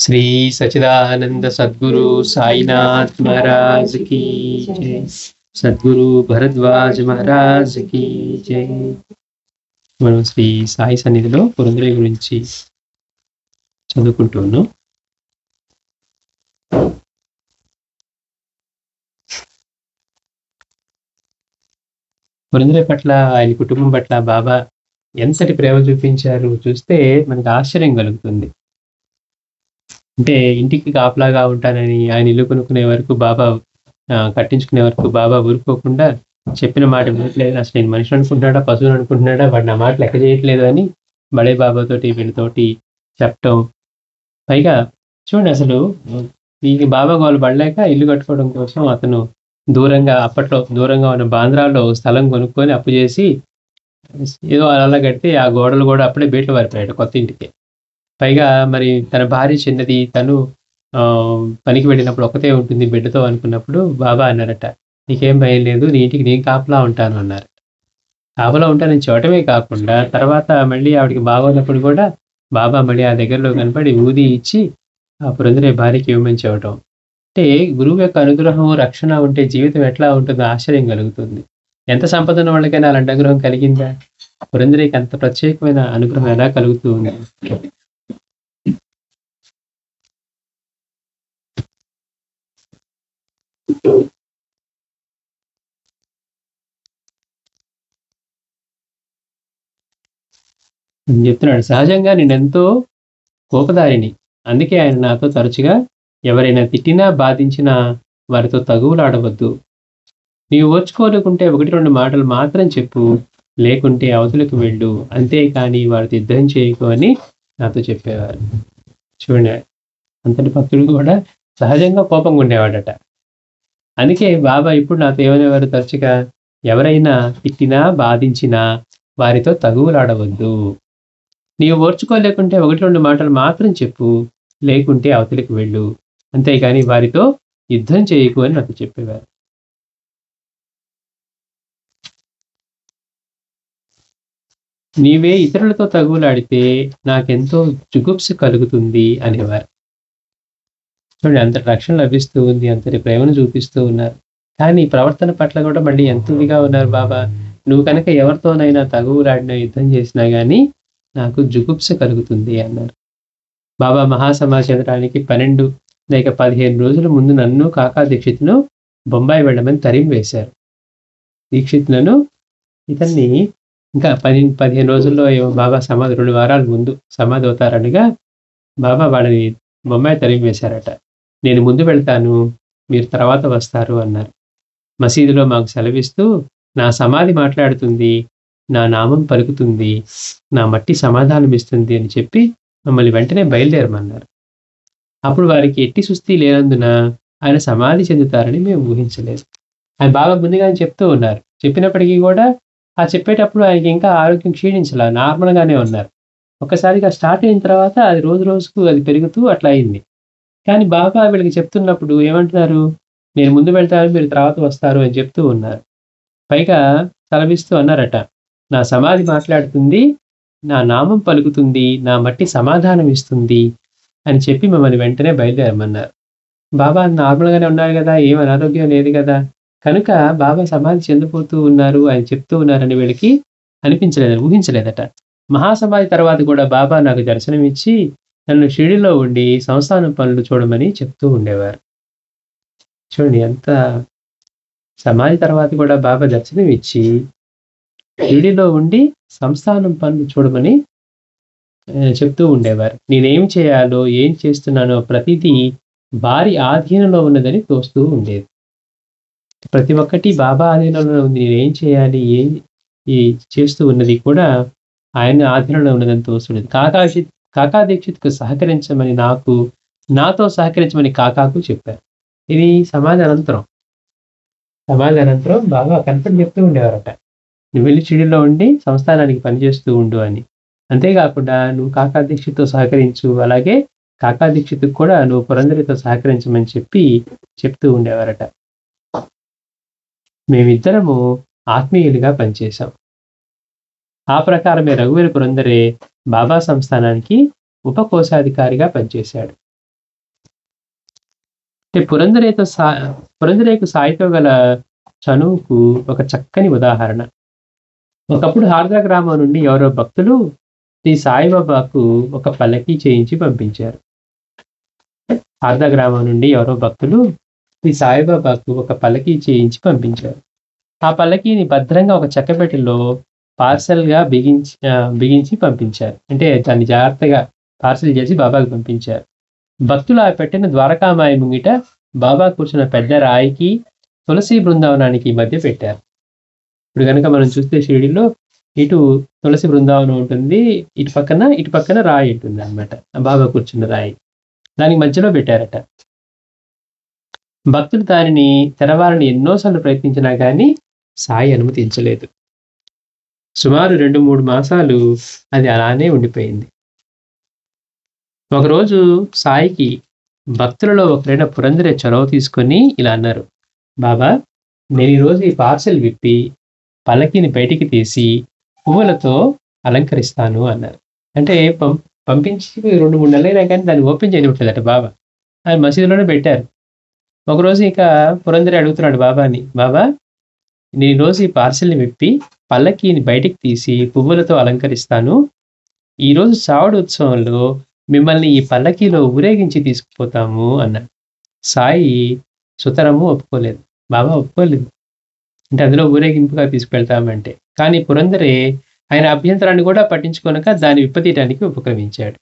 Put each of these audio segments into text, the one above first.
श्री सच्चिदानंद सद्गुरु साईनाथ महाराज की जय। సద్గురు భరద్వాజ్ మహారాజ్ కి జై. మనం శ్రీ సాయి సన్నిధిలో పురంధరయ్య గురించి చదువుకుంటున్నాం. పురంధరయ్య పట్ల, ఆయన కుటుంబం పట్ల బాబా ఎంతటి ప్రేమ చూపించారు చూస్తే మనకు ఆశ్చర్యం కలుగుతుంది. అంటే ఇంటికి కాపలాగా ఉంటానని ఆయన ఇల్లు కొనుక్కునే వరకు బాబా, కట్టించుకునే వరకు బాబా ఊరుకోకుండా చెప్పిన మాట వినట్లేదు. అసలు నేను మనిషి అనుకుంటున్నాడా, పశువుని అనుకుంటున్నాడా, వాడు నా మాట లెక్క చేయట్లేదు అని బడే బాబాతోటి వీళ్ళతోటి చెప్పటం. పైగా చూడండి, అసలు ఈ బాబా గోలు పడలేక ఇల్లు కట్టుకోవడం కోసం అతను అప్పట్లో దూరంగా ఉన్న బాంద్రాలో స్థలం కొనుక్కొని అప్పు చేసి ఏదో అలా కడితే ఆ గోడలు కూడా అప్పుడే బీట్లు వారిపోయాడు కొత్త ఇంటికి. పైగా మరి తన భార్య చిన్నది, తను పనికి వెళ్ళినప్పుడు ఒకతే ఉంటుంది బిడ్డతో అనుకున్నప్పుడు బాబా అన్నారట, నీకేం భయం లేదు, నీ ఇంటికి నేను కాపలా ఉంటాను అన్నారు. కాపలా ఉంటానని చూడటమే కాకుండా తర్వాత మళ్ళీ ఆవిడకి బాగోన్నప్పుడు కూడా బాబా మళ్ళీ ఆ దగ్గరలో కనపడి ఊది ఇచ్చి ఆ పురంధరయ్య భార్యకి ఇవ్వమని చెప్పడం. అంటే గురువు యొక్క అనుగ్రహం, రక్షణ ఉంటే జీవితం ఎట్లా ఉంటుందో ఆశ్చర్యం కలుగుతుంది. ఎంత సంపద ఉన్న వాళ్ళకైనా అలాంటి అనుగ్రహం కలిగిందా? పురంధరయ్యకి అంత ప్రత్యేకమైన అనుగ్రహం ఎలా కలుగుతూ ఉంది? చెప్తున్నాడు, సహజంగా నేనెంతో కోపదారిని, అందుకే ఆయన నాతో తరచుగా ఎవరైనా తిట్టినా బాధించినా వారితో తగువులాడవద్దు, నీవు ఓర్చుకోలేకుంటే 1-2 మాటలు మాత్రం చెప్పు, లేకుంటే అవతలకు వెళ్ళు, అంతేకాని వారితో యుద్ధం చేయకు అని నాతో చెప్పేవారు. చూడండి, అంతటి భక్తుడు కూడా సహజంగా కోపంగా ఉండేవాడట. అందుకే బాబా ఇప్పుడు నాతో ఏమనేవారు తరచుగా, ఎవరైనా తిట్టినా బాధించినా వారితో తగువులాడవద్దు, నీవు ఓర్చుకోలేకుంటే 1-2 మాటలు మాత్రం చెప్పు, లేకుంటే అవతలికి వెళ్ళు, అంతేగాని వారితో యుద్ధం చేయకు అని నాకు చెప్పేవారు. నీవే ఇతరులతో తగువులాడితే నాకెంతో జుగుప్స కలుగుతుంది అనేవారు. చూడండి, అంతటి రక్షణ లభిస్తూ ఉంది, అంతటి ప్రేమను చూపిస్తూ ఉన్నారు. కానీ ప్రవర్తన పట్ల కూడా మళ్ళీ ఎంత ఇదిగా ఉన్నారు బాబా. నువ్వు కనుక ఎవరితోనైనా తగువులాడినా యుద్ధం చేసినా కానీ నాకు జుగుప్స కలుగుతుంది అన్నారు. బాబా మహాసమాచంద్రానికి 12 లేక 15 రోజుల ముందు నన్ను, కాకా దీక్షిత్ను బొంబాయి వెళ్ళమని తరిమి వేశారు. దీక్షిత్లను ఇతన్ని ఇంకా 15 రోజుల్లో బాబా సమాధి 2 వారాల ముందు సమాధి అవుతారనగా బాబా వాళ్ళని బొంబాయి తరిమి వేశారట. నేను ముందు వెళ్తాను, మీరు తర్వాత వస్తారు అన్నారు. మసీదులో మాకు సెలవిస్తూ, నా సమాధి మాట్లాడుతుంది, నా నామం పలుకుతుంది, నా మట్టి సమాధానం ఇస్తుంది అని చెప్పి మమ్మల్ని వెంటనే బయలుదేరమన్నారు. అప్పుడు వారికి ఎట్టి సుస్థి లేనందున ఆయన సమాధి చెందుతారని మేము ఊహించలేదు. ఆయన బాగా ముందుగానే చెప్తూ ఉన్నారు. చెప్పినప్పటికీ కూడా ఆ చెప్పేటప్పుడు ఆయనకి ఇంకా ఆరోగ్యం క్షీణించలా, నార్మల్గానే ఉన్నారు. ఒక్కసారిగా స్టార్ట్ అయిన తర్వాత అది రోజు రోజుకు అది పెరుగుతూ అట్లా అయింది. కానీ బాబా వీళ్ళకి చెప్తున్నప్పుడు ఏమంటున్నారు, నేను ముందు వెళ్తాను, మీరు తర్వాత వస్తారు అని చెప్తూ ఉన్నారు. పైగా సెలవిస్తూ అన్నారట, నా సమాధి మాట్లాడుతుంది, నా నామం పలుకుతుంది, నా మట్టి సమాధానం ఇస్తుంది అని చెప్పి మమ్మల్ని వెంటనే బయలుదేరమన్నారు. బాబా నార్మల్గానే ఉన్నారు కదా, ఏం అనారోగ్యం లేదు కదా, కనుక బాబా సమాధి చెందిపోతూ ఉన్నారు, ఆయన చెప్తూ ఉన్నారని వీళ్ళకి అనిపించలేదు, ఊహించలేదట. మహాసమాధి తర్వాత కూడా బాబా నాకు దర్శనమిచ్చి నన్ను షిరిడీలో ఉండి సంస్థానం పనులు చూడమని చెప్తూ ఉండేవారు. చూడండి, ఎంత సమాధి తర్వాత కూడా బాబా దర్శనం ఇచ్చి షిరిడీలో ఉండి సంస్థానం పనులు చూడమని చెప్తూ ఉండేవారు. నేనేం చేయాలో, ఏం చేస్తున్నానో ప్రతిదీ భారీ ఆధీనంలో ఉన్నదని తోస్తూ ఉండేది. ప్రతి ఒక్కటి బాబా ఆధీనంలో ఉంది. నేనేం చేయాలి, ఏం చేస్తూ ఉన్నది కూడా ఆయన ఆధీనంలో ఉన్నదని తోస్తుండేది. కాకా దీక్షిత్కు సహకరించమని నాతో సహకరించమని కాకాకు చెప్పారు. ఇది సమాధి అనంతరం బాబా కనపడి చెప్తూ ఉండేవారట, నువ్వు వెళ్ళి షిరిడీలో ఉండి సంస్థానానికి పనిచేస్తూ ఉండు అని. అంతేకాకుండా నువ్వు కాకా దీక్షిత్తో సహకరించు, అలాగే కాకా దీక్షిత్కు కూడా నువ్వు పురంధరయ్యతో సహకరించమని చెప్తూ ఉండేవారట. మేమిద్దరము ఆత్మీయులుగా పనిచేశాం. ఆ ప్రకారమే రఘువీర పురంధరే బాబా సంస్థానానికి ఉపకోశాధికారిగా పనిచేశాడు. అంటే పురందరేకు సాయితో గల చనువుకు ఒక చక్కని ఉదాహరణ. ఒకప్పుడు హార్దా గ్రామం నుండి ఎవరో భక్తులు శ్రీ సాయిబాబాకు ఒక పల్లకీ చేయించి పంపించారు. హార్దా గ్రామం నుండి ఎవరో భక్తులు శ్రీ సాయిబాబాకు ఒక పల్లకీ చేయించి పంపించారు. ఆ పల్లకీని భద్రంగా ఒక చెక్కపెట్టెలో పార్సల్‌గా బిగించి పంపించారు. అంటే దాన్ని జాగ్రత్తగా పార్సెల్ చేసి బాబాకు పంపించారు. భక్తులు ఆ పెట్టెను ద్వారకామాయి ముంగిట బాబా కూర్చున్న పెద్ద రాయికి, తులసి బృందావనానికి మధ్య పెట్టారు. ఇప్పుడు గనక మనం చూస్తే షిరిడీలో ఇటు తులసి బృందావనం ఉంటుంది. ఇటు పక్కన రాయి ఉంటుందన్నమాట. బాబా కూర్చున్న రాయి. దానికి మధ్యలో పెట్టారట. భక్తులు దానిని తెరవాలని ఎన్నో సార్లు ప్రయత్నించినా గానీ సాయి అనుమతించలేదు. సుమారు 2-3 మాసాలు అది అలానే ఉండిపోయింది. ఒకరోజు సాయికి భక్తులలో ఒకరైన పురందరే చొరవ తీసుకొని ఇలా అన్నారు. బాబా, నేను ఈరోజు ఈ పార్సెల్ విప్పి పల్లకీని బయటికి తీసి పువ్వులతో అలంకరిస్తాను అన్నారు. అంటే పంపించి 2-3 నెలలైనా కానీ దాన్ని ఓపెన్ చేయనివ్వట్లేదట బాబా. అది మసీదులోనే పెట్టారు. ఒకరోజు ఇక పురందరే అడుగుతున్నాడు బాబాని, బాబా, నేను ఈరోజు ఈ పార్సెల్ని విప్పి పల్లకీని బయటికి తీసి పువ్వులతో అలంకరిస్తాను. ఈరోజు చావుడు ఉత్సవంలో మిమ్మల్ని ఈ పల్లకీలో ఊరేగించి తీసుకుపోతాము అన్నాడు. సాయి సుతరము ఒప్పుకోలేదు. బాబా ఒప్పుకోలేదు. అంటే అందులో ఊరేగింపుగా తీసుకువెళ్తామంటే. కానీ పురందరే ఆయన అభ్యంతరాన్ని కూడా పట్టించుకొనక దాన్ని విప్పతీయడానికి ఉపక్రమించాడు.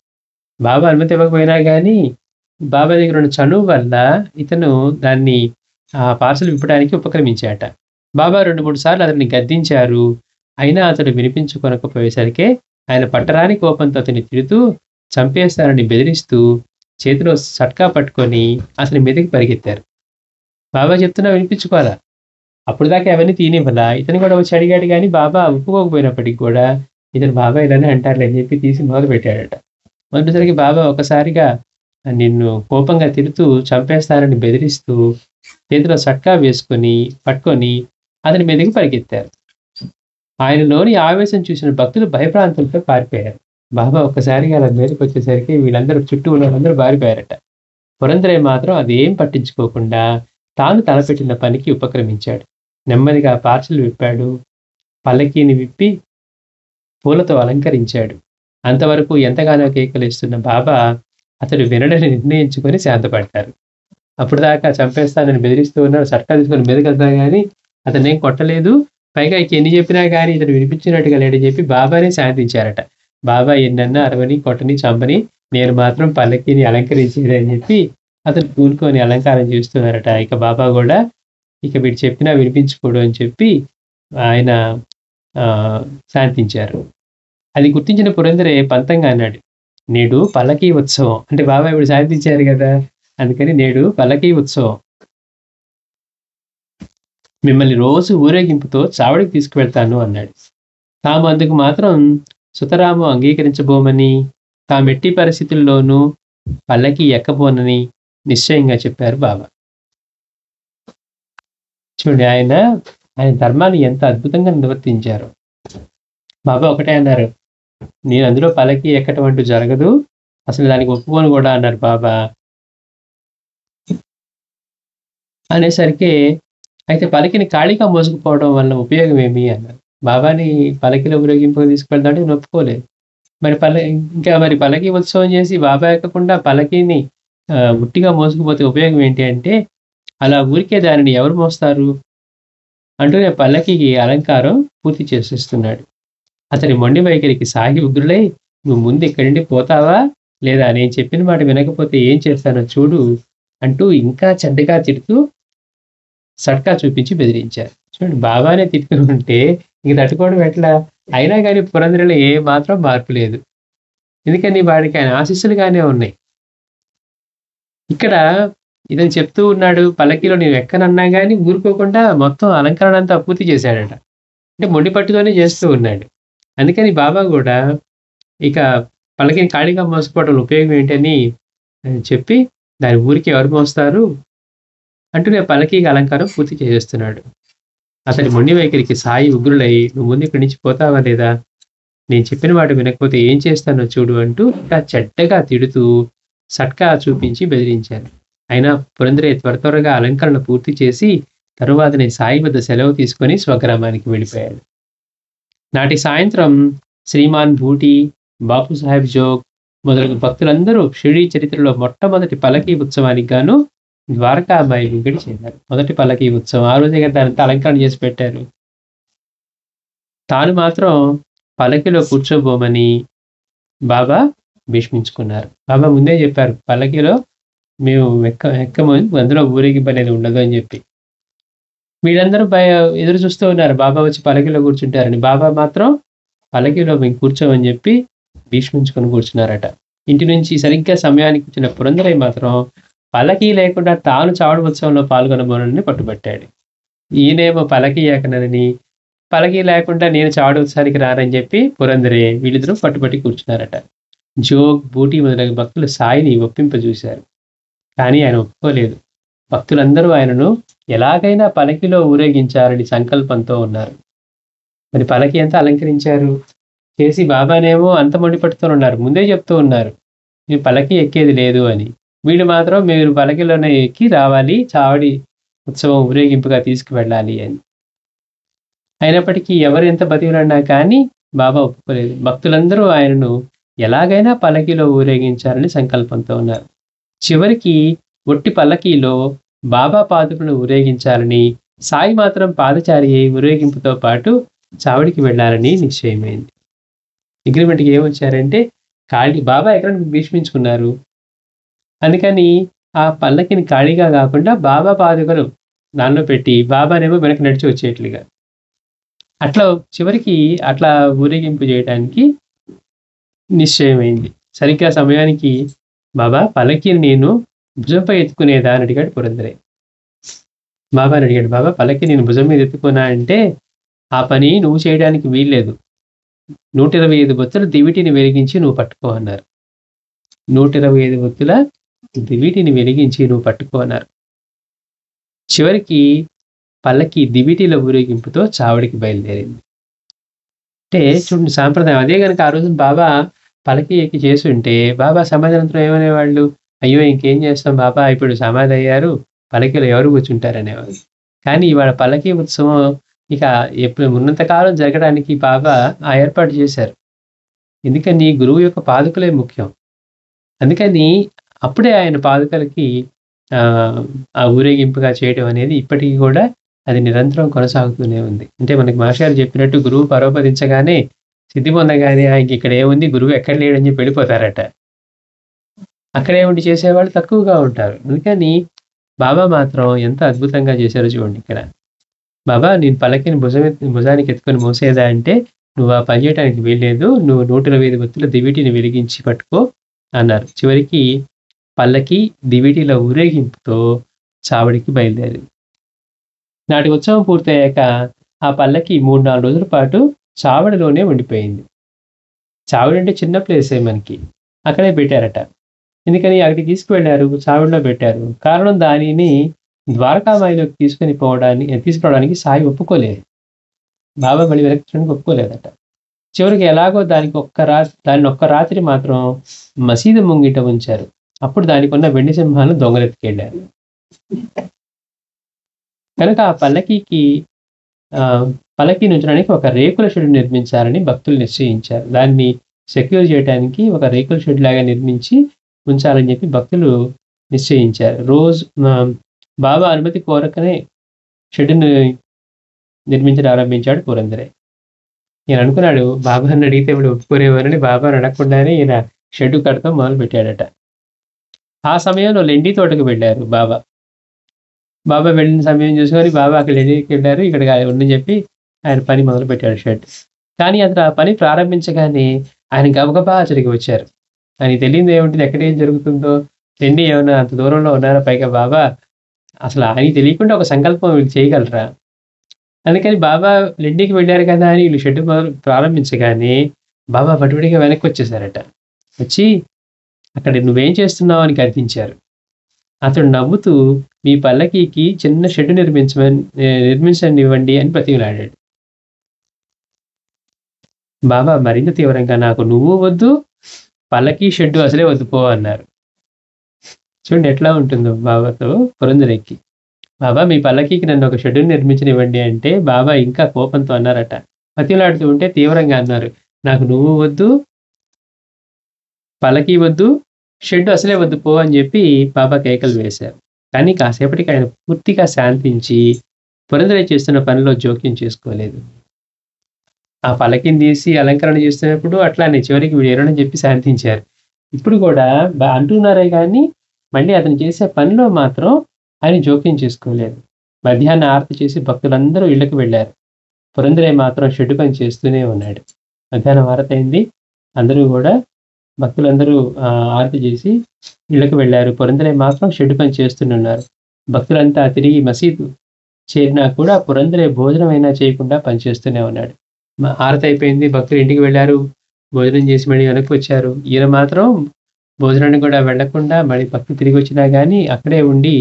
బాబా అనుమతి ఇవ్వకపోయినా కానీ బాబా దగ్గర ఉన్న చనువు వల్ల ఇతను దాన్ని ఆ పార్సెల్ విప్పడానికి ఉపక్రమించాట. బాబా 2-3 సార్లు అతన్ని గద్దించారు. అయినా అతడు వినిపించుకొనకపోయేసరికే ఆయన పట్టరాని కోపంతో అతన్ని తిడుతూ, చంపేస్తారని బెదిరిస్తూ చేతిలో సట్కా పట్టుకొని అతని మీదకి పరిగెత్తారు. బాబా చెప్తున్నా వినిపించుకోవాలా. అప్పుడు దాకా అవన్నీ తీనివ్వలా. ఇతను కూడా వచ్చి అడిగాడు కానీ బాబా ఒప్పుకోకపోయినప్పటికి కూడా ఇతను బాబా ఇలానే అంటారులే అని చెప్పి తీసి మొదలు పెట్టాడట. మొదటిసరికి బాబా ఒకసారిగా నిన్ను కోపంగా తిడుతూ చంపేస్తారని బెదిరిస్తూ చేతిలో సట్కా పట్టుకొని అతని మీదకి పరిగెత్తారు. ఆయనలోని ఆవేశం చూసిన భక్తులు భయప్రాంతంతో పారిపోయారు. బాబా ఒక్కసారిగా అలా మీదకి వచ్చేసరికి వీళ్ళందరూ చుట్టూ ఉన్న వాళ్ళందరూ పారిపోయారట. పురందరే మాత్రం అదేం పట్టించుకోకుండా తాను తలపెట్టిన పనికి ఉపక్రమించాడు. నెమ్మదిగా పార్సెల్ విప్పాడు. పల్లకీని విప్పి పూలతో అలంకరించాడు. అంతవరకు ఎంతగానో కేకలేస్తున్న బాబా అతడు వినడని నిర్ణయించుకొని శాంతపడ్డారు. అప్పుడు దాకా చంపేస్తానని బెదిరిస్తూ ఉన్నారు. సట్కా తీసుకొని మీదకెళ్తా కానీ అతనేం కొట్టలేదు. పైగా ఎన్ని చెప్పినా కానీ ఇతడు వినిపించినట్టుగా లేడని చెప్పి బాబానే శాంతించారట. బాబా ఎన్నన్నా అరవని, కొట్టని, చంపని, నేను మాత్రం పల్లకీని అలంకరించేదని చెప్పి అతను కూలుకొని అలంకారం చేస్తున్నారట. ఇక బాబా కూడా ఇక వీడు చెప్పినా వినిపించుకోడు అని చెప్పి ఆయన శాంతించారు. అది గుర్తించిన పురందరే పంతంగా అన్నాడు, నేడు పల్లకీ ఉత్సవం. అంటే బాబా ఇప్పుడు శాంతించారు కదా, అందుకని నేడు పల్లకీ ఉత్సవం. మిమ్మల్ని రోజు ఊరేగింపుతో చావడికి తీసుకువెళ్తాను అన్నాడు. తాము అందుకు మాత్రం సుతరాము అంగీకరించబోమని, తామెట్టి పరిస్థితుల్లోనూ పల్లకీ ఎక్కబోనని నిశ్చయంగా చెప్పారు బాబా. చూడండి, ఆయన ధర్మాన్ని ఎంత అద్భుతంగా నిర్వర్తించారు. బాబా ఒకటే అన్నారు, నేను అందులో పల్లకీ ఎక్కటం అంటూ జరగదు, అసలు దానికి ఒప్పుకోను కూడా అన్నారు బాబా. అనేసరికి అయితే పల్లకీని ఖాళీగా మోసుకుపోవడం వల్ల ఉపయోగం ఏమి అన్నారు. బాబాని పల్లకీలో ఊరేగింపుగా తీసుకువెళ్తాంటే నేను ఒప్పుకోలేదు. మరి పల్లకీ ఉత్సవం చేసి బాబా ఎక్కకుండా పల్లకీని ఉట్టిగా మోసుకుపోతే ఉపయోగం ఏంటి అంటే, అలా ఊరికే దానిని ఎవరు మోస్తారు అంటూనే పల్లకీకి అలంకారం పూర్తి చేసేస్తున్నాడు. అతని మొండి వైఖరికి సాయి ఉగ్రులై, నువ్వు ముందు ఇక్కడి నుండి పోతావా లేదా, నేను చెప్పిన మాట వినకపోతే ఏం చేస్తానో చూడు అంటూ ఇంకా చెడ్డగా తిడుతూ సట్కా చూపించి బెదిరించారు. చూడండి, బాబానే తిట్టుకుని ఉంటే ఇంక తట్టుకోవడం ఎట్లా? అయినా కానీ పురందరలో ఏ మాత్రం మార్పు లేదు. ఎందుకని వాడికి ఆయన ఆశీస్సులుగానే ఉన్నాయి. ఇక్కడ ఇతను చెప్తూ ఉన్నాడు, పల్లకీలో నేను ఎక్కనన్నా కానీ ఊరుకోకుండా మొత్తం అలంకరణ అంతా పూర్తి చేశాడట. అంటే మొండి పట్టుతోనే చేస్తూ ఉన్నాడు. అందుకని బాబా కూడా ఇక పల్లకీని ఖాళీగా మోసుకోవడం ఉపయోగం ఏంటని చెప్పి, దాని ఊరికి ఎవరు మోస్తారు అంటూనే పల్లకీకి అలంకారం పూర్తి చేసేస్తున్నాడు. అతని మొండి వైఖరికి సాయి ఉగ్రులై, నువ్వు ముందు ఇక్కడి నుంచి పోతావా లేదా, నేను చెప్పిన మాట వినకపోతే ఏం చేస్తానో చూడు అంటూ ఇంకా చెడ్డగా తిడుతూ సట్కా చూపించి బెదిరించారు. అయినా పురంధరయ్య త్వరగా అలంకరణ పూర్తి చేసి తరువాతనే సాయి వద్ద సెలవు తీసుకొని స్వగ్రామానికి వెళ్ళిపోయాడు. నాటి సాయంత్రం శ్రీమాన్ భూటి, బాపుసాహెబ్ జోగ్ మొదలగు భక్తులందరూ షిరిడీ చరిత్రలో మొట్టమొదటి పల్లకీ ఉత్సవానికి గాను ద్వారకామాయి వెంకటి చేరారు. మొదటి పల్లకీ ఉత్సవం ఆ రోజే కదా దానంతా అలంకరణ చేసి పెట్టారు. తాను మాత్రం పల్లకీలో కూర్చోబోమని బాబా భీష్మించుకున్నారు. బాబా ముందే చెప్పారు, పల్లకీలో మేము ఎక్కము, అందులో ఊరేగింపు అనేది ఉండదు అని చెప్పి. వీళ్ళందరూ ఎదురు చూస్తూ ఉన్నారు బాబా వచ్చి పల్లకీలో కూర్చుంటారని. బాబా మాత్రం పల్లకీలో మేము కూర్చోమని చెప్పి భీష్మించుకొని కూర్చున్నారట. ఇంటి నుంచి సరిగ్గా సమయానికి వచ్చిన పురంధరయ్య మాత్రం పల్లకీ లేకుండా తాను చావడి ఉత్సవంలో పాల్గొనబోనని పట్టుబట్టాడు. ఈయనేమో పల్లకీ ఎక్కనని, పల్లకీ లేకుండా నేను చావడి ఉత్సవానికి రానని చెప్పి పురంధరయ్య వీళ్ళిద్దరూ పట్టుబట్టి కూర్చున్నారట. జోగ్, బూటి మొదలగు భక్తులు సాయిని ఒప్పింపజూశారు. కానీ ఆయన ఒప్పుకోలేదు. భక్తులందరూ ఆయనను ఎలాగైనా పల్లకీలో ఊరేగించాలని సంకల్పంతో ఉన్నారు. మరి పల్లకీ అంతా అలంకరించారు చేసి బాబానేమో అంత మొండిపట్టుతో ఉన్నారు. ముందే చెప్తూ ఉన్నారు, మీరు పల్లకీ ఎక్కేది లేదు అని. వీళ్ళు మాత్రం మీరు పల్లకీలోనే ఎక్కి రావాలి, చావడి ఉత్సవం ఊరేగింపుగా తీసుకువెళ్ళాలి అని. అయినప్పటికీ ఎవరు ఎంత బతిమలాడినా కానీ బాబా ఒప్పుకోలేదు. భక్తులందరూ ఆయనను ఎలాగైనా పల్లకీలో ఊరేగించాలని సంకల్పంతో ఉన్నారు. చివరికి ఒట్టి పల్లకీలో బాబా పాదుకులను ఊరేగించాలని, సాయి మాత్రం పాదచారి అయి ఊరేగింపుతో పాటు చావడికి వెళ్ళాలని నిశ్చయమైంది. అగ్రిమెంట్కి ఏమొచ్చారంటే బాబా ఎక్కడ భీష్మించుకున్నారు, అందుకని ఆ పల్లకిని ఖాళీగా కాకుండా బాబా పాదుకలు దానిలో పెట్టి బాబానేమో వెనక నడిచి వచ్చేట్లుగా అట్లా చివరికి అట్లా ఊరేగింపు చేయడానికి నిశ్చయమైంది. సరిగ్గా సమయానికి బాబా పల్లకీని నేను భుజంపై ఎత్తుకునేదా అని అడిగాడు పురంధరయ్య. బాబాని అడిగాడు, బాబా పల్లకి నేను భుజం మీద ఎత్తుకున్నా అంటే ఆ పని నువ్వు చేయడానికి వీల్లేదు, 125 బొత్తుల దివిటిని వెలిగించి నువ్వు పట్టుకో అన్నారు. 125 బొత్తుల దివిటిని వెలిగించి నువ్వు పట్టుకో అన్నారు. చివరికి పల్లకి దివిటిల ఊరేగింపుతో చావడికి బయలుదేరింది. అంటే చూడండి సాంప్రదాయం. అదే కనుక ఆ రోజున బాబా పల్లకి ఎక్కి చేసి ఉంటే బాబా సమాధానంతో ఏమనేవాళ్ళు, అయ్యో ఇంకేం చేస్తాం బాబా, ఇప్పుడు సమాధి అయ్యారు, పల్లకీలో ఎవరు కూర్చుంటారనేవారు. కానీ ఇవాళ పల్లకీ ఉత్సవం ఇక ఎప్పుడు ఉన్నంతకాలం జరగడానికి బాబా ఆ ఏర్పాటు చేశారు. ఎందుకని గురువు యొక్క పాదుకలే ముఖ్యం. అందుకని అప్పుడే ఆయన పాదుకలకి ఆ ఊరేగింపుగా చేయడం అనేది ఇప్పటికీ కూడా అది నిరంతరం కొనసాగుతూనే ఉంది. అంటే మనకి మాస్టర్ చెప్పినట్టు గురువు పరోపదించగానే సిద్ధి పొందగానే ఆయనకి ఇక్కడ ఏముంది, గురువు ఎక్కడ లేడని చెప్పి వెళ్ళిపోతారట. అక్కడే ఉండి చేసేవాళ్ళు తక్కువగా ఉంటారు. అందుకని బాబా మాత్రం ఎంత అద్భుతంగా చేశారో చూడండి ఇక్కడ. బాబా నేను పల్లకిని భుజానికి ఎత్తుకొని మోసేదా అంటే నువ్వు ఆ పని చేయడానికి వీల్లేదు, నువ్వు 125 బొత్తుల దివిటిని వెలిగించి పట్టుకో అన్నారు. చివరికి పల్లకి దివిటిల ఊరేగింపుతో చావడికి బయలుదేరింది. నాటి ఉత్సవం పూర్తయ్యాక ఆ పల్లకి 3-4 రోజుల పాటు చావడిలోనే ఉండిపోయింది. చావడి అంటే చిన్న ప్లేసే మనకి, అక్కడే పెట్టారట. ఎందుకని అక్కడికి తీసుకువెళ్ళారు, చావడిలో పెట్టారు. కారణం దానిని ద్వారకామాయిలోకి తీసుకురావడానికి సాయి ఒప్పుకోలేదు. బాబా మళ్ళీ వెనక్కి ఒప్పుకోలేదట. చివరికి ఎలాగో దాన్ని ఒక్క రాత్రి మాత్రం మసీదు ముంగిట ఉంచారు. అప్పుడు దానికి ఉన్న వెండి సింహాలను దొంగలెత్తుకెళ్ళారు. కనుక ఆ పల్లకీని ఉంచడానికి ఒక రేకుల షెడ్ నిర్మించాలని భక్తులు నిశ్చయించారు. దాన్ని సెక్యూర్ చేయడానికి ఒక రేకుల షెడ్ లాగా నిర్మించి ఉంచాలని చెప్పి భక్తులు నిశ్చయించారు. బాబా అనుమతి కోరకనే షెడ్డును నిర్మించడం ఆరంభించాడు పురంధరయ్య. ఈయన అనుకున్నాడు బాబాని అడిగితే ఇప్పుడు ఒప్పుకోరేమోనని, బాబాని అడగకుండానే ఈయన షెడ్డు కడతాం మొదలు పెట్టాడట. ఆ సమయంలో లెండి తోటకు వెళ్ళారు బాబా. బాబా వెళ్ళిన సమయం చూసుకొని బాబా అక్కడ లెండికి వెళ్ళారు, ఇక్కడ ఉండని చెప్పి ఆయన పని మొదలు పెట్టాడు షెడ్. కానీ అతను ఆ పని ప్రారంభించగానే ఆయన గబగబా అక్కడికి వచ్చారు. ఆయనకి తెలియదు ఏముంటుంది, ఎక్కడ ఏం జరుగుతుందో, లెండి ఏమన్నా అంత దూరంలో ఉన్నారా, పైగా బాబా అసలు ఆయనకి తెలియకుండా ఒక సంకల్పం వీళ్ళు చేయగలరా. అందుకని బాబా లెండికి వెళ్ళారు కదా అని వీళ్ళు షెడ్ ప్రారంభించగానే బాబా పటుబడిగా వెనక్కి వచ్చేసారట. వచ్చి అక్కడ నువ్వేం చేస్తున్నావు అని గర్తించారు. అతడు నవ్వుతూ మీ పల్లకీకి చిన్న షెడ్ నిర్మించనివ్వండి అని బ్రతిమలాడాడు. బాబా మరింత తీవ్రంగా నాకు నువ్వు వద్దు, పల్లకీ షెడ్డు అసలే వద్దు పో అన్నారు. చూడండి ఎట్లా ఉంటుందో బాబాతో పురంజరెక్కి. బాబా మీ పల్లకీకి నన్ను ఒక షెడ్యూల్ నిర్మించనివ్వండి అంటే, బాబా ఇంకా కోపంతో అన్నారట. బతిమిలాడుతూ ఉంటే తీవ్రంగా అన్నారు. నాకు నువ్వు వద్దు, పల్లకీ వద్దు, షెడ్ అసలే వద్దు పో అని చెప్పి బాబా కేకలు వేశారు. కానీ కాసేపటికి ఆయన పూర్తిగా శాంతించి, పురంజరు చేస్తున్న పనిలో జోక్యం చేసుకోలేదు. ఆ పల్లకీని తీసి అలంకరణ చేస్తున్నప్పుడు అట్లానే చివరికి వీడు ఏరడని చెప్పి శాంతించారు. ఇప్పుడు కూడా అంటున్నారే గానీ, మళ్ళీ అతను చేసే పనిలో మాత్రం ఆయన జోక్యం చేసుకోలేదు. మధ్యాహ్నం ఆరతి చేసి భక్తులందరూ ఇళ్ళకి వెళ్ళారు. పురంజరయ్య మాత్రం షెడ్డు పని చేస్తూనే ఉన్నాడు. మధ్యాహ్నం ఆరతి అయింది. అందరూ కూడా భక్తులందరూ ఆరతి చేసి ఇళ్ళకి వెళ్ళారు. పురంజరయ్య మాత్రం షెడ్డు పని చేస్తూనే ఉన్నారు. భక్తులంతా తిరిగి మసీదు చేరినా కూడా పురంజరయ్య భోజనం అయినా చేయకుండా పనిచేస్తూనే ఉన్నాడు. ఆరతి అయిపోయింది. భక్తులు ఇంటికి వెళ్ళారు. భోజనం చేసి మళ్ళీ వెనక్కి వచ్చారు. ఈయన మాత్రం భోజనానికి కూడా వెళ్లకుండా మళ్ళీ భక్తులు తిరిగి వచ్చినా గానీ అక్కడే ఉండి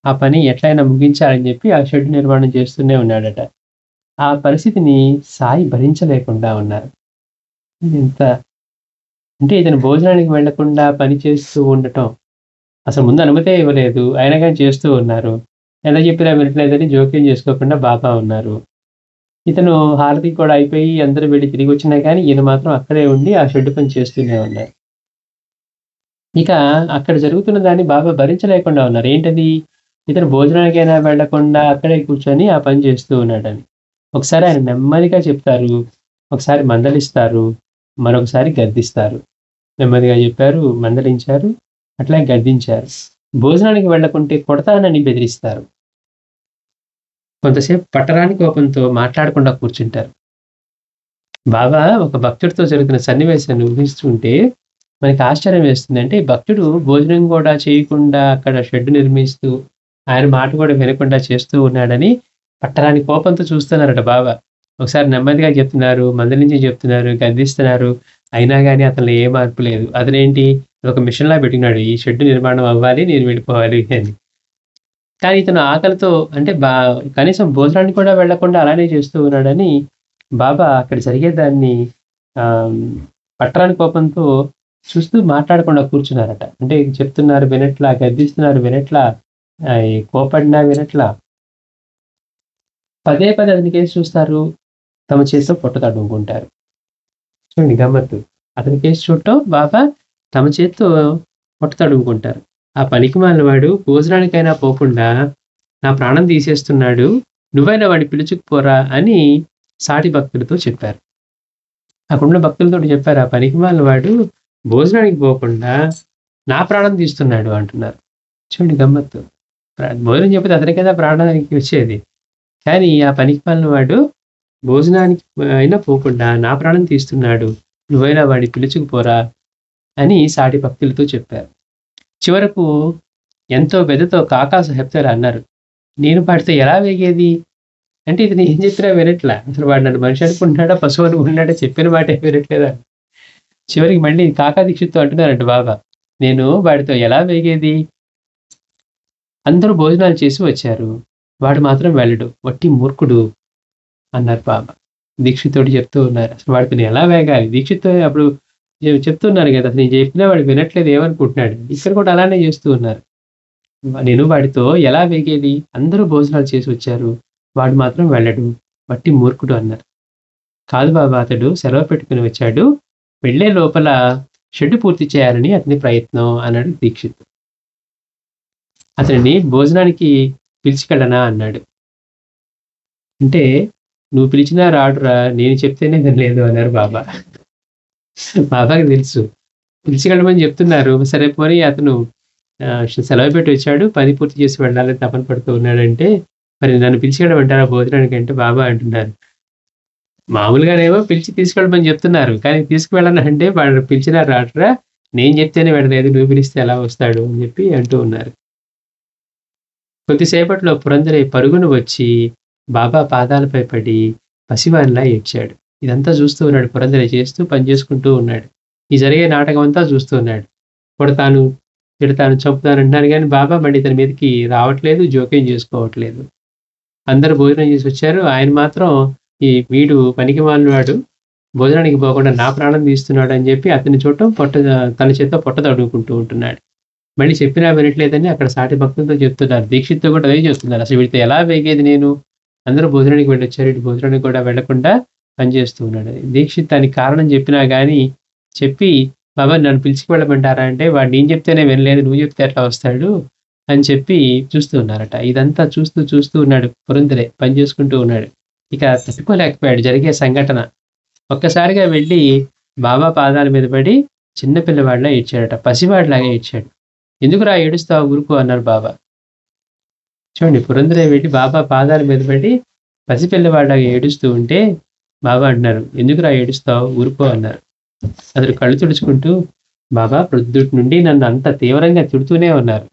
ఆ పని ఎట్లయినా ముగించాలని చెప్పి ఆ షెడ్ నిర్మాణం చేస్తూనే ఉన్నాడట. ఆ పరిస్థితిని సాయి భరించలేకుండా ఉన్నారు. ఇంత అంటే ఇతను భోజనానికి వెళ్లకుండా పని చేస్తూ ఉండటం, అసలు ముందు అనుమతే ఇవ్వలేదు. అయినా గానీ చేస్తూ ఉన్నారు. ఎలా చెప్పినా వినట్లేదని జోక్యం చేసుకోకుండా బాబా ఉన్నారు. ఇతను హారతి కూడా అయిపోయి అందరూ వెళ్ళి తిరిగి వచ్చినా కానీ ఈయన మాత్రం అక్కడే ఉండి ఆ షెడ్ పని చేస్తూనే ఉన్నారు. ఇక అక్కడ జరుగుతున్న దాన్ని బాబా భరించలేకుండా ఉన్నారు. ఏంటది? ఇతను భోజనానికైనా వెళ్లకుండా అక్కడే కూర్చొని ఆ పని చేస్తూ ఉన్నాడని. ఒకసారి ఆయన నెమ్మదిగా చెప్తారు, ఒకసారి మందలిస్తారు, మరొకసారి గద్దిస్తారు. నెమ్మదిగా చెప్పారు, మందలించారు, అట్లాగే గద్దించారు. భోజనానికి వెళ్ళకుంటే కొడతానని బెదిరిస్తారు. కొంతసేపు పట్టరాని కోపంతో మాట్లాడకుండా కూర్చుంటారు. బాబా ఒక భక్తుడితో జరుగుతున్న సన్నివేశాన్ని ఊహిస్తుంటే మనకి ఆశ్చర్యం వేస్తుంది. అంటే భక్తుడు భోజనం కూడా చేయకుండా అక్కడ షెడ్ నిర్మిస్తూ, ఆయన మాట కూడా వినకుండా చేస్తూ ఉన్నాడని పట్టరాని కోపంతో చూస్తున్నారట బాబా. ఒకసారి నెమ్మదిగా చెప్తున్నారు, మందలించి చెప్తున్నారు, గద్దిస్తున్నారు. అయినా గానీ అతనిలో ఏ మార్పు లేదు. అతనేంటి ఒక మిషన్‌లా పెట్టుకున్నాడు. ఈ షెడ్ నిర్మాణం అవ్వాలి, నేను వెళ్ళిపోవాలి అని. కానీ ఇతను ఆకలితో అంటే కనీసం భోజనానికి కూడా వెళ్ళకుండా అలానే చేస్తూ ఉన్నాడని బాబా అక్కడ జరిగేదాన్ని పట్టరాని కోపంతో చూస్తూ మాట్లాడకుండా కూర్చున్నారట. అంటే చెప్తున్నారు వినట్లా, గద్దిస్తున్నారు వినట్లా, కోపడినా వినట్లా. పదే పదే అతని కేసి చూస్తారు, తమ చేతితో పొట్ట తడుముకుంటారు. చూడండి గమ్మత్తు. అతని కేసి చూడటం బాబా తమ చేతితో పొట్ట తడుముకుంటారు. ఆ పనికిమాలిన వాడు భోజనానికైనా పోకుండా నా ప్రాణం తీసేస్తున్నాడు, నువ్వైనా వాడిని పిలుచుకుపోరా అని సాటి భక్తులతో చెప్పారు. అక్కడున్న భక్తులతో చెప్పారు, ఆ పనికిమాలిన వాడు భోజనానికి పోకుండా నా ప్రాణం తీస్తున్నాడు అంటున్నారు. చూడండి గమ్మత్తు. భోజనం చెప్పితే అతని కదా ప్రాణానికి వచ్చేది. కానీ ఆ పనికిమాలిన వాడు భోజనానికి అయినా పోకుండా నా ప్రాణం తీస్తున్నాడు, నువ్వైనా వాడిని పిలుచుకుపోరా అని సాటి భక్తులతో చెప్పారు. చివరకు ఎంతో బెదతో కాకాసు హెప్తారు అన్నారు, నేను వాడితో ఎలా వేగేది అంటే ఇతను ఏం చెప్పినా వినట్లా. అసలు వాడు నన్ను మనిషి అనుకుంటున్నాడా, పశువు అనుకుంటున్నాడా, చెప్పిన మాట వినట్లేదా. చివరికి మళ్ళీ కాకా దీక్షిత్తో అంటున్నారంట బాబా, నేను వాడితో ఎలా వేగేది? అందరూ భోజనాలు చేసి వచ్చారు, వాడు మాత్రం వెళ్ళడు, వట్టి మూర్ఖుడు అన్నారు బాబా. దీక్షితుడు చెప్తూ ఉన్నారు, అసలు వాడితో నేను ఎలా వేగాలి? దీక్షిత్ అప్పుడు చెప్తున్నారు కదా, అసలు నేను చెప్పినా వాడు వినట్లేదు, ఏమనుకుంటున్నాడు. ఇక్కడ కూడా అలానే చేస్తూ ఉన్నారు. నేను వాడితో ఎలా వేగేది? అందరూ భోజనాలు చేసి వచ్చారు, వాడు మాత్రం వెళ్ళడు, వట్టి మూర్ఖుడు అన్నారు. కాదు బాబా, అతడు సెలవు పెట్టుకుని వచ్చాడు, వెళ్ళే లోపల షెడ్ పూర్తి చేయాలని అతని ప్రయత్నం అన్నాడు దీక్షిత్. అతనిని భోజనానికి పిలిచికెళ్ళనా అన్నాడు. అంటే నువ్వు పిలిచినా రాడురా, నేను చెప్తేనే వినలేదు అన్నారు బాబా. బాబాకి తెలుసు పిలిచికెళ్ళమని చెప్తున్నారు, సరే పోనీ అతను సెలవు పెట్టి వచ్చాడు, పని పూర్తి చేసి వెళ్ళాలని తపన పడుతూ ఉన్నాడంటే మరి నన్ను పిలిచికెళ్ళమంటారా భోజనానికి అంటే బాబా అంటున్నారు, మామూలుగానేమో పిలిచి తీసుకెళ్ళమని చెప్తున్నారు, కానీ తీసుకువెళ్ళను అంటే వాడు పిలిచినా రాడురా, నేను చెప్తేనే వెళ్ళలేదు, నువ్వు పిలిస్తే ఎలా వస్తాడు అని చెప్పి అంటూ ఉన్నారు. కొద్దిసేపట్లో పురంజరయ్య పరుగున వచ్చి బాబా పాదాలపై పడి పసివానిలా ఏడ్చాడు. ఇదంతా చూస్తూ ఉన్నాడు పురంజరయ్య, చేస్తూ పని చేసుకుంటూ ఉన్నాడు. ఈ జరిగే నాటకం అంతా చూస్తూ ఉన్నాడు. కొడతాను, తిడతాను, చంపుతాను అంటున్నారు కానీ బాబా మళ్ళీ ఇతని మీదకి రావట్లేదు, జోక్యం చేసుకోవట్లేదు. అందరూ భోజనం చేసి వచ్చారు, ఆయన మాత్రం వీడు పనికి మాలినవాడు, భోజనానికి పోకుండా నా ప్రాణం తీస్తున్నాడు అని చెప్పి అతన్ని చూడటం తన చేత్తో పొట్ట తడుముకుంటూ ఉంటున్నాడు. మళ్ళీ చెప్పినా వినట్లేదని అక్కడ సాటి భక్తులతో చెప్తున్నారు. దీక్షిత్‌తో కూడా అదే చెప్తున్నారు. అసలు వీడితో ఎలా వేగేది నేను? అందరూ భోజనానికి వెళ్ళొచ్చారు. ఈడు భోజనానికి కూడా వెళ్ళకుండా పని చేస్తూ ఉన్నాడు. దీక్షిత్ దానికి కారణం చెప్పినా గాని చెప్పి, "బాబా నన్ను పిలుచుకువెళ్ళమంటారా?" అంటే వాడు నేను చెప్తేనే వినలేదు. నువ్వు చెప్తే ఎట్లా వస్తాడు? అని చెప్పి చూస్తూ ఉన్నారట. ఇదంతా చూస్తూ ఉన్నాడు పురందరే పని చేసుకుంటూ ఉన్నాడు. ఇక తట్టుకోలేకపోయాడు జరిగే సంఘటన. ఒక్కసారిగా వెళ్ళి బాబా పాదాల మీద పడి చిన్న పిల్లవాడిలా ఏడ్చాడట. పసివాడిలాగా ఏడ్చాడు. "ఎందుకురా ఏడుస్తావు? ఊరుకో" అన్నారు బాబా. చూడండి పురందరే వెళ్ళి బాబా పాదాల మీద పడి పసిపిల్లవాడిలాగా ఏడుస్తూ ఉంటే బాబా అంటున్నారు, "ఎందుకురా ఏడుస్తావు? ఊరుకో" అన్నారు. అతడు కళ్ళు తుడుచుకుంటూ, "బాబా ప్రొద్దుటి నుండి నన్ను అంత తీవ్రంగా తిడుతూనే ఉన్నారు.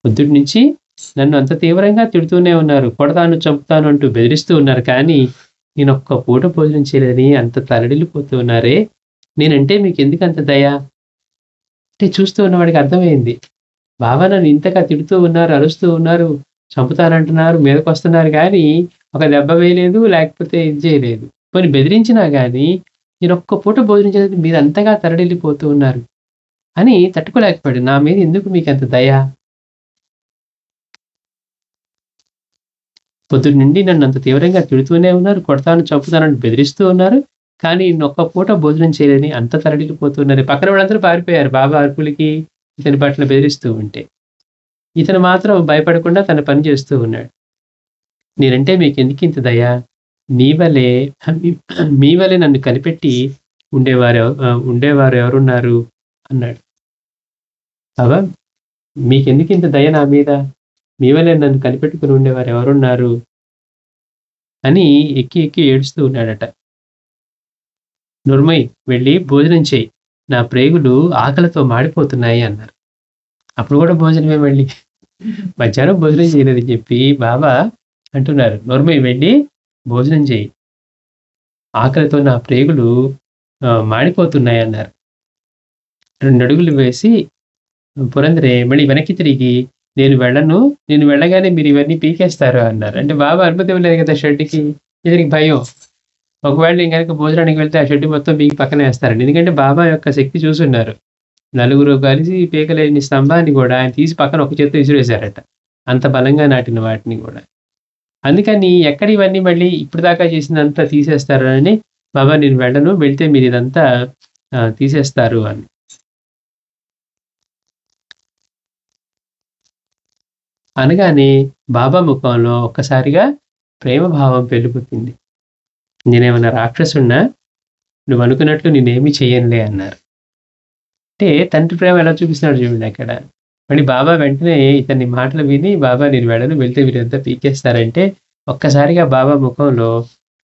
పొద్దుటి నుంచి నన్ను అంత తీవ్రంగా తిడుతూనే ఉన్నారు. కొడతాను, చంపుతాను అంటూ బెదిరిస్తూ ఉన్నారు. కానీ నేనొక్క పూట భోజనం చేయలేదని అంత తల్లడిల్లిపోతూ ఉన్నారే. నేనంటే మీకెందుకంత దయ?" అంటే చూస్తూ ఉన్నవాడికి అర్థమైంది. బాబా నన్ను ఇంతగా తిడుతూ ఉన్నారు, అరుస్తూ ఉన్నారు, చంపుతానంటున్నారు, మీదకొస్తున్నారు గానీ, ఒక దెబ్బ వేయలేదు, లేకపోతే ఇది చేయలేదు. పోనీ బెదిరించినా గానీ, నేనొక్క పూట భోజనం చేయలేదు మీరంతగా తరడిల్లిపోతూ ఉన్నారు అని తట్టుకోలేకపోయాడు. నా మీద ఎందుకు మీకంత దయ? పొద్దుటి నుండి నన్నంత తీవ్రంగా తిడుతూనే ఉన్నారు, కొడతాను, చంపుతానని బెదిరిస్తూ ఉన్నారు. కానీ నేనొక్క పూట భోజనం చేయలేదని అంత తరడిల్లిపోతున్నారు. పక్కన వాళ్ళందరూ పారిపోయారు బాబా అరుపులకి, ఇతని పట్ల బెదిరిస్తూ ఉంటే. ఇతను మాత్రం భయపడకుండా తన పని చేస్తూ ఉన్నాడు. నేనంటే మీకెందుకింత దయ? మీ వలె మీ వలె నన్ను కనిపెట్టి ఉండేవారు ఎవరున్నారు? అన్నాడు. బాబా మీకెందుకింత దయ నా మీద? మీ వలె నన్ను కనిపెట్టుకొని ఉండేవారు ఎవరున్నారు? అని ఎక్కి ఎక్కి ఏడుస్తూ ఉన్నాడట. "నోర్మై వెళ్ళి భోజనం చెయ్యి. నా ప్రేగులు ఆకలితో మాడిపోతున్నాయి" అన్నారు. అప్పుడు కూడా భోజనమే మళ్ళీ. మధ్యాహ్నం భోజనం చేయలేదని చెప్పి బాబా అంటున్నారు, "నోర్మై వెళ్ళి భోజనం చెయ్యి. ఆకలితో నా ప్రేగులు మాడిపోతున్నాయన్నారు." 2 అడుగులు వేసి పురందరే మళ్ళీ వెనక్కి తిరిగి, నేను వెళ్ళగానే మీరు ఇవన్నీ పీకేస్తారు" అన్నారు. అంటే బాబా అనుమతి ఇవ్వలేదు కదా షెడ్‌కి. ఇతనికి భయం. ఒకవేళ నేను గనక భోజనానికి వెళ్తే ఆ షెడ్ మొత్తం పీకి పక్కన వేస్తారండి. ఎందుకంటే బాబా యొక్క శక్తి చూసున్నారు. నలుగురు కలిసి పీకలేని స్తంభాన్ని గూడా ఆయన తీసి పక్కన ఒక చేత్తో విసిరేశారట. అంత బలంగా నాటిన వాటిని గూడా. అందుకని ఎక్కడ ఇవన్నీ మళ్ళీ ఇప్పటిదాకా చేసిందంతా తీసేస్తారు అని, "బాబా నేను వెళ్ళను. వెళ్తే మీరిదంతా తీసేస్తారు" అని. అనగానే బాబా ముఖంలో ఒక్కసారిగా ప్రేమభావం పెళ్ళిపుట్టింది. "నేనేమన్నా రాక్షసుడినా? నువ్వనుకున్నట్లు నేనేమి చెయ్యనులే" అన్నారు. అంటే తండ్రి ప్రేమ ఎలా చూపిస్తున్నాడో చూడండి అక్కడ. మళ్ళీ బాబా వెంటనే ఇతని మాటలు విని, "బాబా నేను వెళ్ళను. వెళ్తే మీరంతా పీకేస్తారంటే" ఒక్కసారిగా బాబా ముఖంలో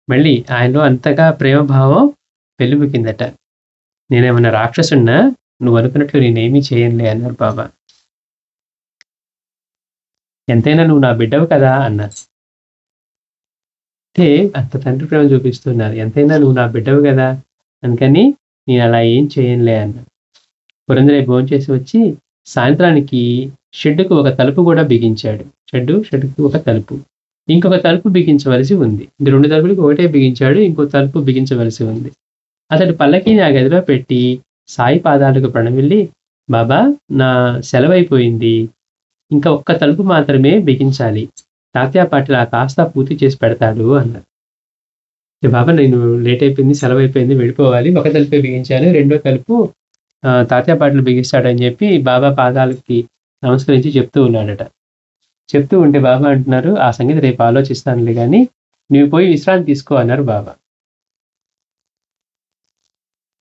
మళ్ళీ ఆయనలో అంతగా ప్రేమభావం పెల్లుబికిందట. "నేనేమన్నా రాక్షసుడినా? నువ్వనుకున్నట్లు నేనేమి చేయనులే" అన్నారు బాబా. "ఎంతైనా నువ్వు నా బిడ్డవు కదా" అన్నారు. అంటే అంత తండ్రి ప్రేమ చూపిస్తున్నారు. "ఎంతైనా నువ్వు నా బిడ్డవు గదా! అందుకని నేనలా ఏం చేయనులే" అన్నారు. పురందరే భోంచేసి వచ్చి సాయంత్రానికి షెడ్డుకు ఒక తలుపు గూడా బిగించాడు. షెడ్డుకి ఒక తలుపు. ఇంకొక తలుపు బిగించవలసి ఉంది. 2 తలుపులకి ఒకటే బిగించాడు. ఇంకో తలుపు బిగించవలసి ఉంది. అతడు పల్లకీని ఆ గదిలో పెట్టి సాయి పాదాలకు ప్రణమిల్లి, "బాబా నా సెలవైపోయింది. ఇంకా ఒక్క తలుపు మాత్రమే బిగించాలి. తాత్యా పాటిల్ ఆ కాస్త పూర్తి చేసి పెడతాడు" అన్నారు. "బాబా నేను లేట్ అయిపోయింది. సెలవైపోయింది. వెళ్ళిపోవాలి. ఒక తలుపే బిగించాను. రెండో తలుపు తాత్యా పాటిల్ బిగిస్తాడని" చెప్పి బాబా పాదాలకి నమస్కరించి చెప్తూ ఉన్నాడట. చెప్తూ ఉంటే బాబా అంటున్నారు, "ఆ సంగతి రేపు ఆలోచిస్తానులే గానీ, నువ్వు పోయి విశ్రాంతి తీసుకో" అన్నారు బాబా.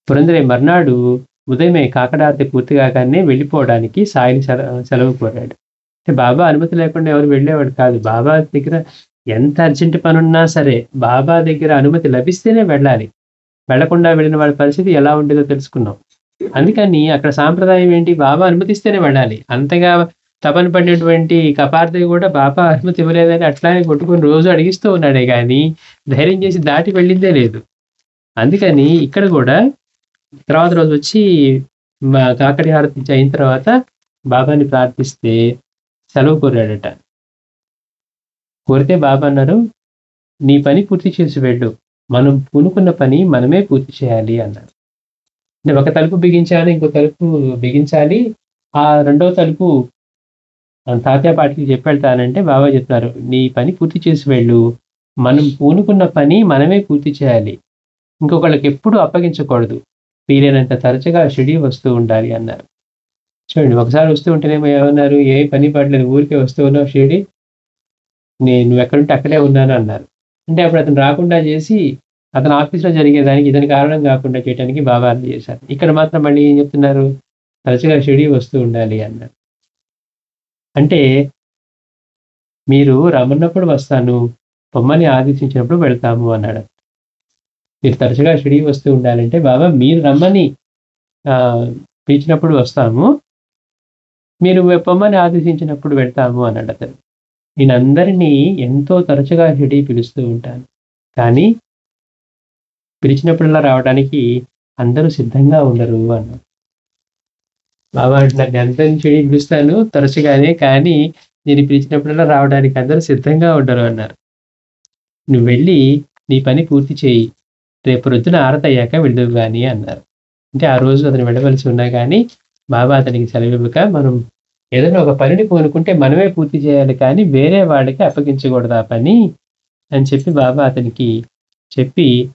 పురందరే మర్నాడు ఉదయమే కాకడారతి పూర్తి కాగానే వెళ్ళిపోవడానికి సాయిని సెలవు కోరాడు. అంటే బాబా అనుమతి లేకుండా ఎవరు వెళ్ళేవాడు కాదు. బాబా దగ్గర ఎంత అర్జెంట్ పనున్నా సరే, బాబా దగ్గర అనుమతి లభిస్తేనే వెళ్ళాలి. వెళ్ళకుండా వెళ్ళిన వాడి పరిస్థితి ఎలా ఉండేదో తెలుసుకున్నాం. అందుకని అక్కడ సాంప్రదాయం ఏంటి? బాబా అనుమతిస్తేనే వెళ్ళాలి. అంతగా తపన పడినటువంటి కపార్తె కూడా బాబా అనుమతి ఇవ్వలేదని అట్లానే కొట్టుకొని రోజు అడిగిస్తూ ఉన్నాడే గానీ, ధైర్యం చేసి దాటి వెళ్ళిందే లేదు. అందుకని ఇక్కడ కూడా తర్వాత రోజొచ్చి కాకడి హారతి అయిన తర్వాత బాబాని ప్రార్థిస్తే సెలవు కోరాడట. కోరితే బాబా అన్నారు, "నీ పని పూర్తి చేసి వెళ్ళు. మనం పూనుకున్న పని మనమే పూర్తి చేయాలి" అన్నారు. అంటే ఒక తలుపు బిగించాలి, ఇంకో తలుపు బిగించాలి. ఆ రెండో తలుపు తాతయ్య పాటికి చెప్పెళ్తానంటే బాబా చెప్తున్నారు, "నీ పని పూర్తి చేసి వెళ్ళు. మనం పూనుకున్న పని మనమే పూర్తి చేయాలి. ఇంకొకళ్ళకెప్పుడు అప్పగించకూడదు. వీలైనంత తరచుగా షిరిడీ వస్తూ ఉండాలి" అన్నారు. చూడండి, ఒకసారి వస్తూ ఉంటేనేమో ఏమన్నారు, "ఏ పని పాటలేదు ఊరికే వస్తూ ఉన్నావు షిరిడీ. నువ్వెక్కడుంటే అక్కడే ఉన్నాను" అన్నారు. అంటే అప్పుడు అతను రాకుండా చేసి, అతని ఆఫీస్‌లో జరిగేదానికి ఇతను కారణం కాకుండా చేయటానికి బాబా అలా చేశారు. ఇక్కడ మాత్రం మళ్ళీ ఏం చెప్తున్నారు, తరచుగా షిరిడీ వస్తూ ఉండాలి అన్నారు. అంటే మీరు రమ్మన్నప్పుడు వస్తాను, పొమ్మని ఆదేశించినప్పుడు వెళ్తాము అన్నాడు. మీరు తరచుగా షిరిడీ వస్తూ ఉండాలంటే, బాబా మీరు రమ్మని ఆహ్, పిలిచినప్పుడు వస్తాము. మీరు పొమ్మని ఆదేశించినప్పుడు వెళ్తాము అన్నాడతను. నేనందరినీ ఎంతో తరచుగా షిరిడీ పిలుస్తూ ఉంటాను. కానీ పిలిచినప్పుడల్లా రావడానికి అందరూ సిద్ధంగా ఉండరు అన్నారు. బాబా అంటున్నారు, నేనందరిని షిరిడీ పిలుస్తాను తరచుగానే, కానీ నేను పిలిచినప్పుడల్లా రావడానికి అందరూ సిద్ధంగా ఉండరు అన్నారు. నువ్వెళ్ళి నీ పని పూర్తి చెయ్యి. రేపు ప్రొద్దున ఆరతయ్యాక వెళ్దువు గాని అన్నారు. అంటే ఆ రోజు అతను వెళ్ళవలసి ఉన్నా గానీ, బాబా అతనికి సెలవివ్వక, మనం ఏదైనా ఒక పనిని పూనుకుంటే మనమే పూర్తి చేయాలి కానీ, వేరే వాళ్ళకి అప్పగించకూడదు ఆ పని అని చెప్పి బాబా అతనికి చెప్పి,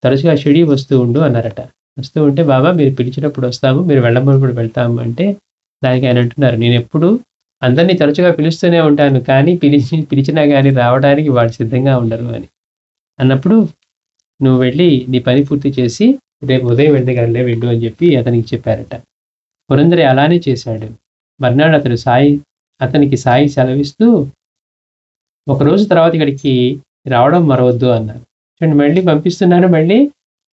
తరచుగా షిరిడీ వస్తూ ఉండు అన్నారట. వస్తూ ఉంటే, బాబా మీరు పిలిచినప్పుడు వస్తాము, మీరు వెళ్ళమన్నప్పుడు వెళ్తాము అంటే, దానికి ఆయన అంటున్నారు, నేనెప్పుడూ అందరిని తరచుగా పిలుస్తూనే ఉంటాను. కానీ పిలిచినా గానీ రావడానికి వాళ్ళు సిద్ధంగా ఉండరు అని. అన్నప్పుడు నువ్వు వెళ్ళి నీ పని పూర్తి చేసి రేపు ఉదయం వెళ్ళగలే వెళ్ళు అని చెప్పి అతనికి చెప్పారట. పురందరే అలానే చేశాడు. మర్నాడు అతనికి సాయి సెలవిస్తూ, "ఒకరోజు తర్వాత ఇక్కడికి రావడం మరవద్దు" అన్నారు. చూడండి, మళ్ళీ పంపిస్తున్నాను మళ్ళీ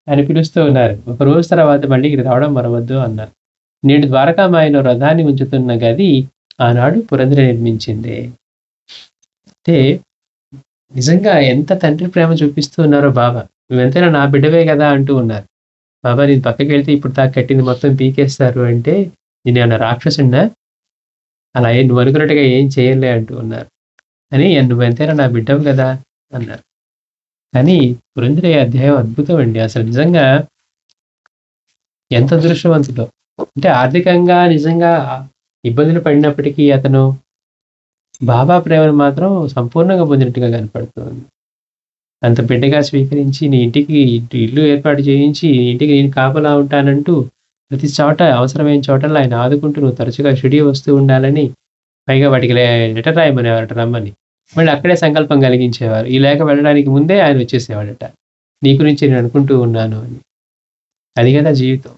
అని పిలుస్తూ ఉన్నారు. ఒకరోజు తర్వాత మళ్ళీ ఇక్కడికి రావడం మరవద్దు అన్నారు. నేడు ద్వారకామాయిలో రథాన్ని ఉంచుతున్న గది ఆనాడు పురందరే నిర్మించిందే. అంటే నిజంగా ఎంత తండ్రి ప్రేమ చూపిస్తూ ఉన్నారో బాబా. "నువ్వెంతైనా నా బిడ్డవే గదా!" అంటూ ఉన్నారు. "బాబా నేను పక్కకెళ్తే ఇప్పుడు దాకా కట్టింది మొత్తం పీకేస్తారు" అంటే, "నేనేమన్నా రాక్షసుడినా? అలా నువ్వనుకున్నట్టుగా ఏం చేయనులే" అంటూ ఉన్నారు. అని, "నువ్వెంతైనా నా బిడ్డవు గదా!" అన్నారు. కానీ పురందరయ్య అధ్యాయం అద్భుతం అండి. అసలు నిజంగా ఎంత అదృష్టవంతుడో. అంటే ఆర్థికంగా నిజంగా ఇబ్బందులు పడినప్పటికీ అతను బాబా ప్రేమను మాత్రం సంపూర్ణంగా పొందినట్టుగా కనపడుతుంది. అంత బిడ్డగా స్వీకరించి, నీ ఇంటికి ఇల్లు ఏర్పాటు చేయించి, నీ ఇంటికి నేను కాపలా ఉంటానంటూ, ప్రతి చోట అవసరమైన చోటల్లో ఆయన ఆదుకుంటూ, నువ్వు తరచుగా షిరిడీ వస్తూ ఉండాలని, పైగా వాటికి లెటర్ రాయమనేవారట రమ్మని. మళ్ళీ అక్కడే సంకల్పం కలిగించేవారు. ఈ లేఖ వెళ్ళడానికి ముందే ఆయన వచ్చేసేవాడట. నీ గురించి నేను అనుకుంటూ ఉన్నాను అని. అది కదా జీవితం.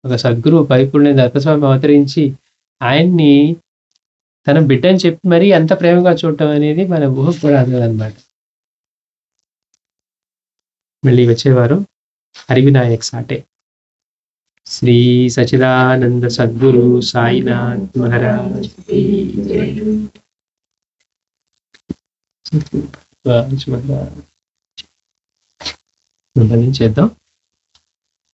ఒక సద్గురువు పరిపూర్ణ దత్తస్వామి అవతరించి, ఆయన్ని తన బిడ్డని చెప్పి మరీ అంత ప్రేమగా చూడటం అనేది మన ఊహకు కూడా అందదనమాట. మళ్ళీ వచ్చేవారం హరివినాయక్ సాటే. శ్రీ సచిదానంద సద్గురు సాయినాథ్ మహారాజ్ కీ జై. చేద్దాం.